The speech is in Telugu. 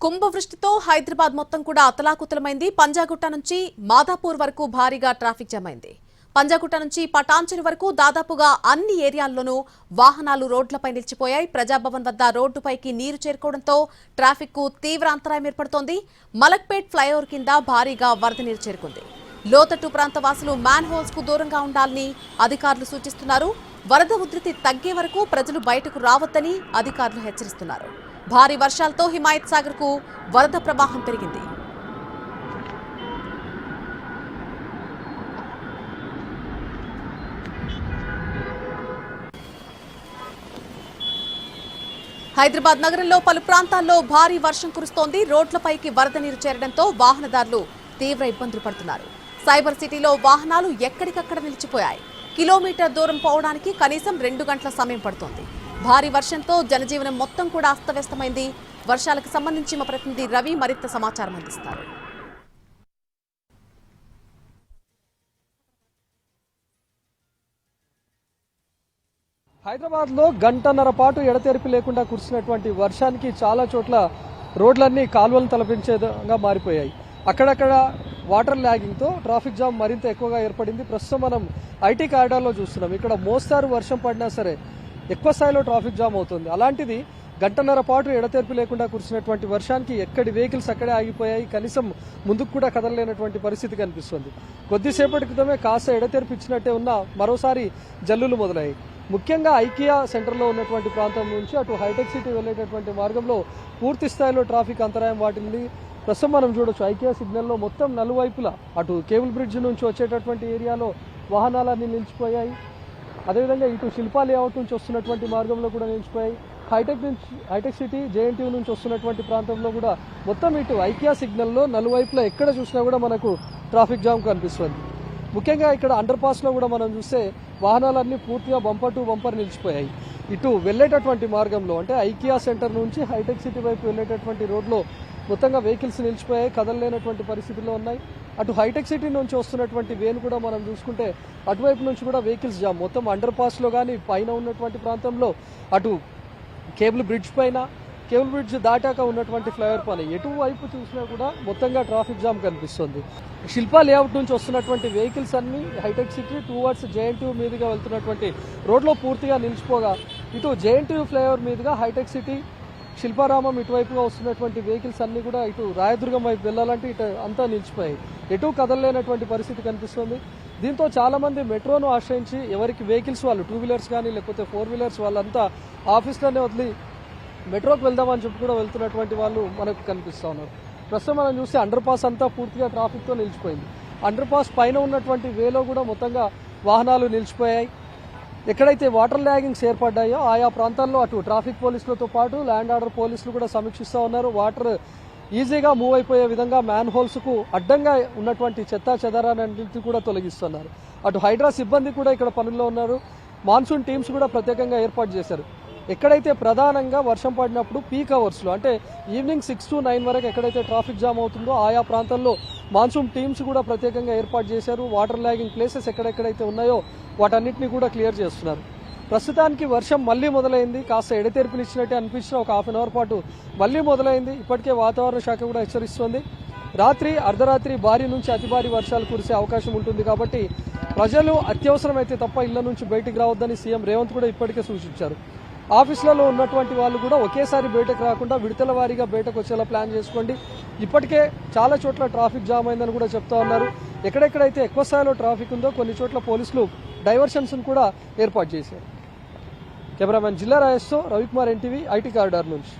కుంభవృష్టితో హైదరాబాద్ మొత్తం కూడా అతలాకుతలమైంది. పంజాగుట్ట నుంచి మాదాపూర్ వరకు భారీగా ట్రాఫిక్ జామ్ అయింది. పంజాగుట్ట నుంచి పటాన్చెరు వరకు దాదాపుగా అన్ని ఏరియాల్లోనూ వాహనాలు రోడ్లపై నిలిచిపోయాయి. ప్రజాభవన్ వద్ద రోడ్డుపైకి నీరు చేరుకోవడంతో ట్రాఫిక్ కు తీవ్ర అంతరాయం ఏర్పడుతోంది. మలక్పేట్ ఫ్లైఓవర్ కింద భారీగా వరద నీరు చేరుకుంది. లోతట్టు ప్రాంత వాసులు మ్యాన్ హోల్స్ కు దూరంగా ఉండాలని అధికారులు సూచిస్తున్నారు. వరద ఉధృతి తగ్గే వరకు ప్రజలు బయటకు రావద్దని అధికారులు హెచ్చరిస్తున్నారు. భారీ వర్షాలతో హిమాయత్ సాగర్ కు వరద ప్రవాహం పెరిగింది. హైదరాబాద్ నగరంలో పలు ప్రాంతాల్లో భారీ వర్షం కురుస్తోంది. రోడ్లపైకి వరద నీరు చేరడంతో వాహనదారులు తీవ్ర ఇబ్బందులు పడుతున్నారు. సైబర్ సిటీలో వాహనాలు ఎక్కడికక్కడ నిలిచిపోయాయి. కిలోమీటర్ దూరం పోవడానికి కనీసం 2 గంటల సమయం పడుతోంది. భారీ వర్షంతో జనజీవనం మొత్తం కూడా అస్తవ్యస్తమైంది. వర్షాలకు సంబంధించి మా ప్రతినిధి రవి మరింత సమాచారం అందిస్తారు. హైదరాబాద్ లో గంటన్నర పాటు ఎడతెరిపి లేకుండా కురిసినటువంటి వర్షానికి చాలా చోట్ల రోడ్లన్నీ కాలువలను తలపించే విధంగా మారిపోయాయి. అక్కడక్కడ వాటర్ ల్యాగింగ్తో ట్రాఫిక్ జామ్ మరింత ఎక్కువగా ఏర్పడింది. ప్రస్తుతం మనం ఐటీ కారిడార్లో చూస్తున్నాం. ఇక్కడ మోస్తారు వర్షం పడినా సరే ఎక్కువ స్థాయిలో ట్రాఫిక్ జామ్ అవుతుంది. అలాంటిది గంటన్నర పాటు ఎడతెరిపి లేకుండా కురిసినటువంటి వర్షానికి ఎక్కడి వెహికల్స్ అక్కడే ఆగిపోయాయి. కనీసం ముందుకు కూడా కదలలేనటువంటి పరిస్థితి కనిపిస్తుంది. కొద్దిసేపటి క్రితమే కాస్త ఎడతెరిపి ఇచ్చినట్టే ఉన్న మరోసారి జల్లులు మొదలయ్యాయి. ముఖ్యంగా ఐకియా సెంటర్లో ఉన్నటువంటి ప్రాంతం నుంచి అటు హైటెక్ సిటీ వెళ్లేటటువంటి మార్గంలో పూర్తి స్థాయిలో ట్రాఫిక్ అంతరాయం వాటింది. ప్రస్తుతం మనం చూడొచ్చు ఐకియా సిగ్నల్లో మొత్తం నలువైపులా అటు కేబుల్ బ్రిడ్జ్ నుంచి వచ్చేటటువంటి ఏరియాలో వాహనాలన్నీ నిలిచిపోయాయి. అదేవిధంగా ఇటు శిల్పా లేఅవుట్ నుంచి వస్తున్నటువంటి మార్గంలో కూడా నిలిచిపోయాయి. హైటెక్ సిటీ జేఎన్టీయూ నుంచి వస్తున్నటువంటి ప్రాంతంలో కూడా మొత్తం ఇటు ఐకియా సిగ్నల్లో నలువైపులా ఎక్కడ చూసినా కూడా మనకు ట్రాఫిక్ జామ్ కనిపిస్తుంది. ముఖ్యంగా ఇక్కడ అండర్ పాస్లో కూడా మనం చూస్తే వాహనాలన్నీ పూర్తిగా బంపర్ టు బంపర్ నిలిచిపోయాయి. ఇటు వెళ్లేటటువంటి మార్గంలో అంటే ఐకియా సెంటర్ నుంచి హైటెక్ సిటీ వైపు వెళ్లేటటువంటి రోడ్లో మొత్తంగా వెహికల్స్ నిలిచిపోయాయి, కదలలేనటువంటి పరిస్థితుల్లో ఉన్నాయి. అటు హైటెక్ సిటీ నుంచి వస్తున్నటువంటి వేను కూడా మనం చూసుకుంటే అటువైపు నుంచి కూడా వెహికల్స్ జామ్. మొత్తం అండర్ పాస్లో కానీ పైన ఉన్నటువంటి ప్రాంతంలో అటు కేబుల్ బ్రిడ్జ్ పైన కేబుల్ బ్రిడ్జ్ దాటాక ఉన్నటువంటి ఫ్లైఓవర్ పైన ఎటువైపు చూసినా కూడా మొత్తంగా ట్రాఫిక్ జామ్ కనిపిస్తుంది. శిల్పా లేఅవుట్ నుంచి వస్తున్నటువంటి వెహికల్స్ అన్ని హైటెక్ సిటీ టువర్డ్స్ జేఎన్టీయూ మీదుగా వెళ్తున్నటువంటి రోడ్లో పూర్తిగా నిలిచిపోగా ఇటు జేఎన్టీయూ ఫ్లైఓవర్ మీదుగా హైటెక్ సిటీ శిల్పారామం ఇటువైపుగా వస్తున్నటువంటి వెహికల్స్ అన్ని కూడా ఇటు రాయదుర్గం వైపు వెళ్ళాలంటే ఇటు అంతా నిలిచిపోయాయి. ఎటు కదలలేనటువంటి పరిస్థితి కనిపిస్తుంది. దీంతో చాలా మంది మెట్రోను ఆశ్రయించి ఎవరికి వెహికల్స్ వాళ్ళు 2 వీలర్స్ కానీ లేకపోతే 4 వీలర్స్ వాళ్ళంతా ఆఫీస్లోనే వదిలి మెట్రోకి వెళ్దామని చెప్పి కూడా వెళ్తున్నటువంటి వాళ్ళు మనకు కనిపిస్తూ ఉన్నారు. ప్రస్తుతం మనం చూస్తే అండర్ పాస్ అంతా పూర్తిగా ట్రాఫిక్తో నిలిచిపోయింది. అండర్ పాస్ పైన ఉన్నటువంటి వేలో కూడా మొత్తంగా వాహనాలు నిలిచిపోయాయి. ఎక్కడైతే వాటర్ ల్యాగింగ్స్ ఏర్పడ్డాయో ఆయా ప్రాంతాల్లో అటు ట్రాఫిక్ పోలీసులతో పాటు ల్యాండ్ ఆర్డర్ పోలీసులు కూడా సమీక్షిస్తూ ఉన్నారు. వాటర్ ఈజీగా మూవ్ అయిపోయే విధంగా మ్యాన్ హోల్స్కు అడ్డంగా ఉన్నటువంటి చెత్తా చెదారాన్నింటినీ కూడా తొలగిస్తున్నారు. అటు హైడ్రా సిబ్బంది కూడా ఇక్కడ పనుల్లో ఉన్నారు. మాన్సూన్ టీమ్స్ కూడా ప్రత్యేకంగా ఏర్పాటు చేశారు. ఎక్కడైతే ప్రధానంగా వర్షం పడినప్పుడు పీక్ అవర్స్లో అంటే ఈవినింగ్ 6 to 9 వరకు ఎక్కడైతే ట్రాఫిక్ జామ్ అవుతుందో ఆయా ప్రాంతాల్లో మాన్సూన్ టీమ్స్ కూడా ప్రత్యేకంగా ఏర్పాటు చేశారు. వాటర్ ల్యాగింగ్ ప్లేసెస్ ఎక్కడెక్కడైతే ఉన్నాయో వాటన్నిటిని కూడా క్లియర్ చేస్తున్నారు. ప్రస్తుతానికి వర్షం మళ్లీ మొదలైంది. కాస్త ఎడతెరిపినిచ్చినట్టే అనిపించిన ఒక హాఫ్ అన్ అవర్ పాటు మళ్లీ మొదలైంది. ఇప్పటికే వాతావరణ శాఖ కూడా హెచ్చరిస్తోంది. రాత్రి అర్ధరాత్రి భారీ నుంచి అతి భారీ వర్షాలు కురిసే అవకాశం ఉంటుంది. కాబట్టి ప్రజలు అత్యవసరమైతే తప్ప ఇళ్ల నుంచి బయటికి రావద్దని సీఎం రేవంత్ కూడా ఇప్పటికే సూచించారు. ఆఫీసులలో ఉన్నటువంటి వాళ్ళు కూడా ఒకేసారి బయటకు రాకుండా విడతల వారీగా బయటకు వచ్చేలా ప్లాన్ చేసుకోండి. ఇప్పటికే చాలా చోట్ల ట్రాఫిక్ జామ్ అయిందని కూడా చెప్తా ఉన్నారు. ఎక్కడెక్కడైతే ఎక్కువ స్థాయిలో ట్రాఫిక్ ఉందో కొన్ని చోట్ల పోలీసులు డైవర్షన్స్ కూడా ఏర్పాటు చేశారు. కెమెరామెన్ జిల్లా రాజేష్తో రవికుమార్, ఎన్టీవీ, ఐటీ కారిడార్ నుంచి.